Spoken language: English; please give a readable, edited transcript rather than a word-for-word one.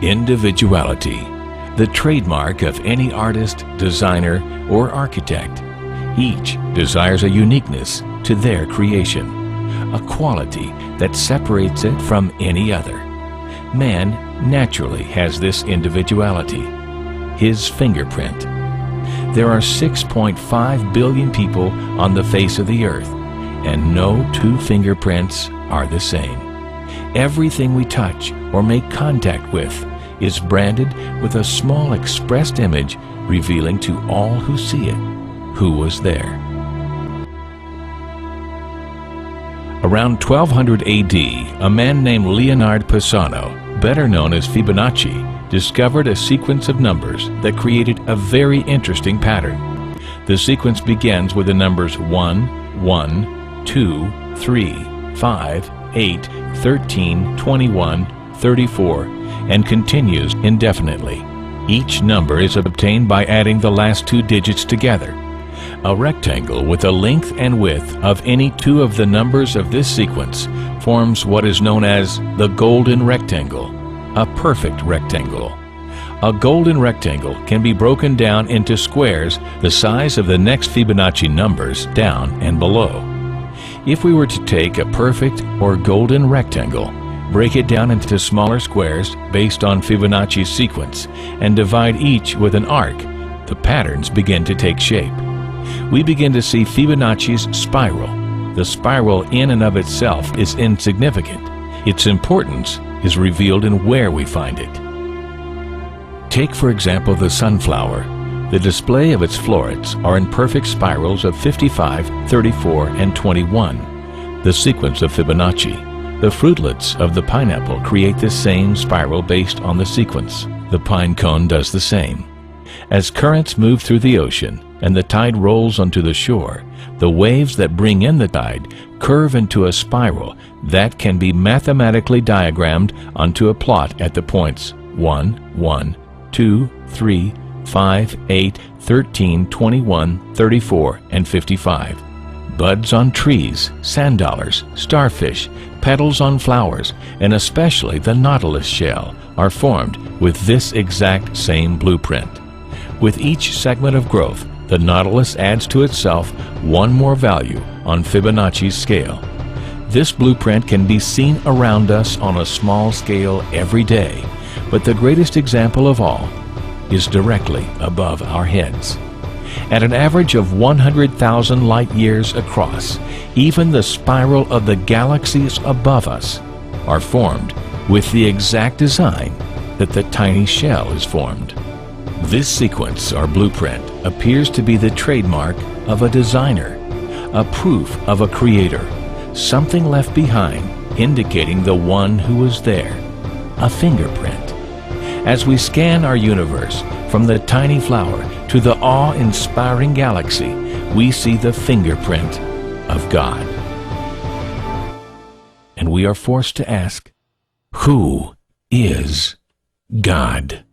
Individuality, the trademark of any artist, designer, or architect. Each desires a uniqueness to their creation, a quality that separates it from any other. Man naturally has this individuality, his fingerprint. There are 6.5 billion people on the face of the earth, and no two fingerprints are the same. Everything we touch or make contact with is branded with a small expressed image revealing to all who see it who was there. Around 1200 AD, a man named Leonard Pisano, better known as Fibonacci, discovered a sequence of numbers that created a very interesting pattern. The sequence begins with the numbers 1, 1, 2, 3, 5, 8, 13, 21, 34, and continues indefinitely. Each number is obtained by adding the last two digits together. A rectangle with a length and width of any two of the numbers of this sequence forms what is known as the golden rectangle, a perfect rectangle. A golden rectangle can be broken down into squares the size of the next Fibonacci numbers down and below. If we were to take a perfect or golden rectangle, break it down into smaller squares based on Fibonacci's sequence, and divide each with an arc, the patterns begin to take shape. We begin to see Fibonacci's spiral. The spiral in and of itself is insignificant. Its importance is revealed in where we find it. Take, for example, the sunflower. The display of its florets are in perfect spirals of 55, 34, and 21, the sequence of Fibonacci. The fruitlets of the pineapple create the same spiral based on the sequence. The pine cone does the same. As currents move through the ocean and the tide rolls onto the shore, the waves that bring in the tide curve into a spiral that can be mathematically diagrammed onto a plot at the points 1, 1, 2, 3, 5, 8, 13, 21, 34, and 55. Buds on trees, sand dollars, starfish, petals on flowers, and especially the nautilus shell are formed with this exact same blueprint. With each segment of growth, the nautilus adds to itself one more value on Fibonacci's scale. This blueprint can be seen around us on a small scale every day, but the greatest example of all is directly above our heads. At an average of 100,000 light years across, even the spiral of the galaxies above us are formed with the exact design that the tiny shell is formed. This sequence or blueprint appears to be the trademark of a designer, a proof of a creator, something left behind indicating the one who was there, a fingerprint. As we scan our universe from the tiny flower to the awe-inspiring galaxy, we see the fingerprint of God. And we are forced to ask, who is God?